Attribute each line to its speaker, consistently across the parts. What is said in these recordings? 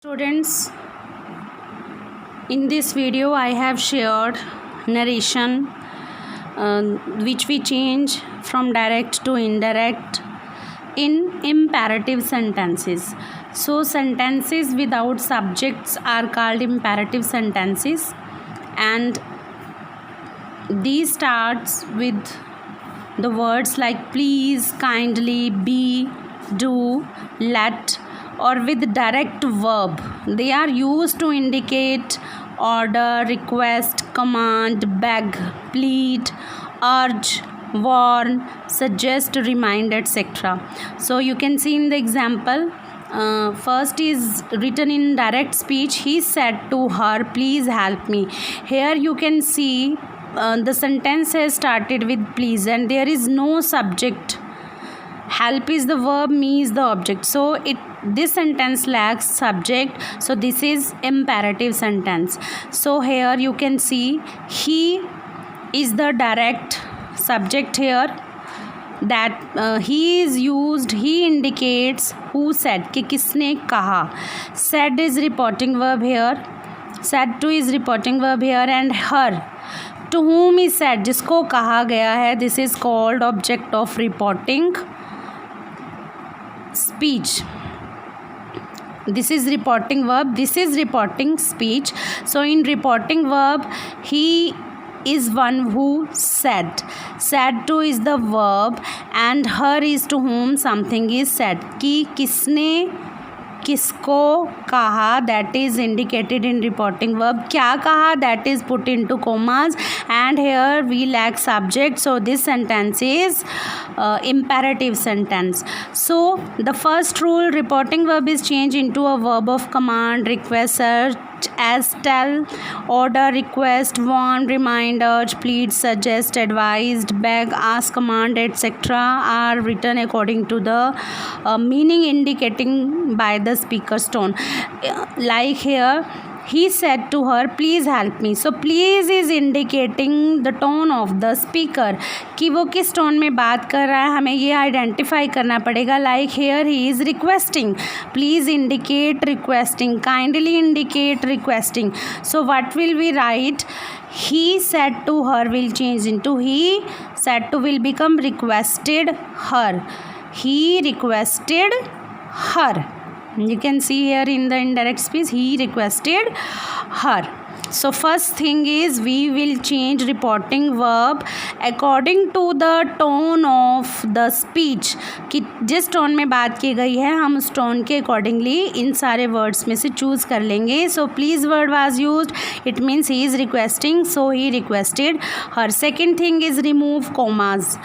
Speaker 1: Students, in this video I have shared narration which we change from direct to indirect in imperative sentences. So sentences without subjects are called imperative sentences, and these starts with the words like please, kindly, be, do, let, or with direct verb. They are used to indicate order, request, command, beg, plead, urge, warn, suggest, remind, etc. So you can see in the example, first is written in direct speech. He said to her, please help me. Here you can see the sentence has started with please and there is no subject. Help is the verb, me is the object, so this sentence lacks subject, so this is imperative sentence. So here you can see he is the direct subject here, that he is used, he indicates who said, कि किसने कहा. Said is reporting verb here, said to is reporting verb here, and her to whom is said, जिसको कहा गया है, this is called object of reporting speech. This is reporting verb, this is reporting speech. So in reporting verb, he is one who said. Said to is the verb and her is to whom something is said. कि किसने किसको कहा, that is indicated in reporting verb. क्या कहा, that is put into commas, and here we lack subject, so this sentence is imperative sentence. So the first rule, reporting verb is changed into a verb of command, request, search, as, tell, order, request, warn, remind, urge, plead, suggest, advised, beg, ask, command, etc. are written according to the meaning indicating by the speaker's tone. Like here, he said to her, please help me. So please is indicating the tone of the speaker, कि वो किस tone में बात कर रहा है, हमें ये आइडेंटिफाई करना पड़ेगा. Like here he is requesting, please indicate requesting, kindly indicate requesting. So what will we write? He said to her will change into he, said to will become requested her, he requested her. You can see here in the indirect speech, he requested her. So first thing is we will change reporting verb according to the tone of the speech, कि जिस tone में बात की गई है हम उस tone के अकॉर्डिंगली इन सारे वर्ड्स में से चूज़ कर लेंगे. So please word was used, it means he is requesting, so he requested her. Second thing is remove commas.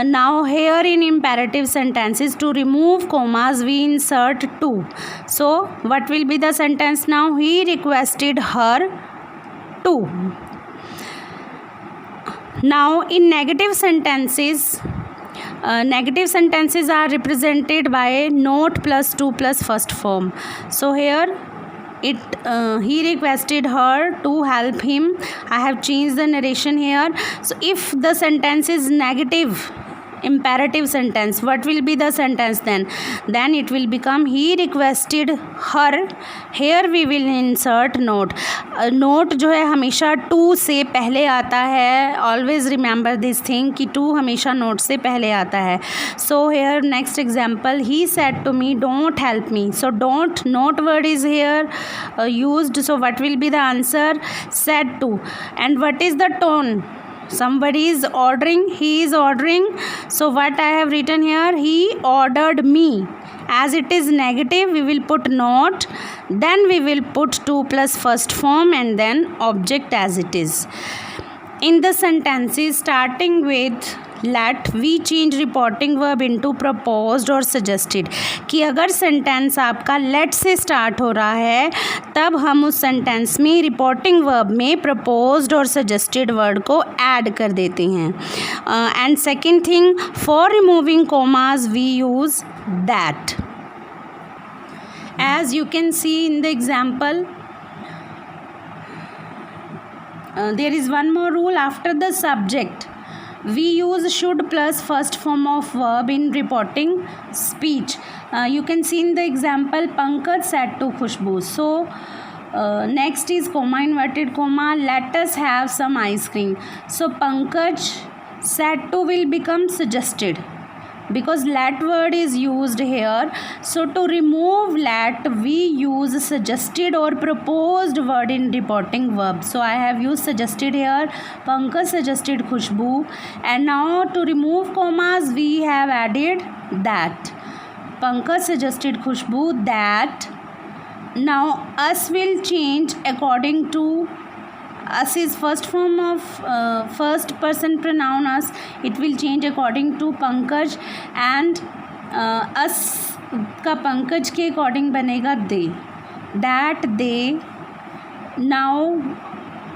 Speaker 1: Now here in imperative sentences, to remove commas we insert to. So what will be the sentence now? He requested her to. Now in negative sentences are represented by not plus to plus first form. So here he requested her to help him. I have changed the narration here. So if the sentence is negative imperative sentence, what will be the sentence then? Then it will become he requested her. Here we will insert note. Note जो है हमेशा to से पहले आता है. Always remember this thing कि to हमेशा note से पहले आता है. So here next example, he said to me don't help me. So don't note word is here used. So what will be the answer? Said to. And what is the tone? Somebody is ordering, he is ordering. So what I have written here, he ordered me. As it is negative we will put not, then we will put to plus first form and then object as it is. In the sentences starting with let, we change reporting verb into proposed or suggested. कि अगर sentence आपका let से start हो रहा है तब हम उस सेंटेंस में रिपोर्टिंग वर्ब में proposed और suggested वर्ड को ऐड कर देते हैं. And second thing, for removing commas we use that. As you can see in the example, there is one more rule. After the subject we use should plus first form of verb in reporting speech. You can see in the example, Pankaj said to Khushbu. So next is comma, inverted comma, let us have some ice cream. So Pankaj said to will become suggested, because let word is used here. So to remove let, we use suggested or proposed word in reporting verb. So I have used suggested here. Pankaj suggested Khushbu. And now to remove commas, we have added that. Pankaj suggested Khushbu that. Now us will change according to, us is first form of first person pronoun us, it will change according to Pankaj, and us का पंकज के according बनेगा they, that they. Now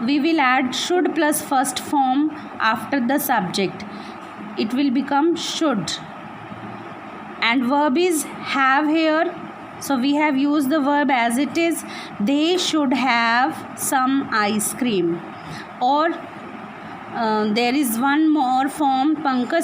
Speaker 1: we will add should plus first form after the subject, it will become should, and verb is have here. So we have used the verb as it is. They should have some ice cream. Or there is one more form, Pankaj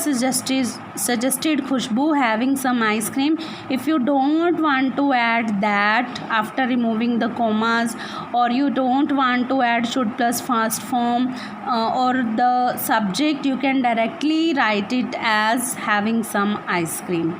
Speaker 1: suggested Khushbu having some ice cream. If you don't want to add that after removing the commas, or you don't want to add should plus first form or the subject, you can directly write it as having some ice cream.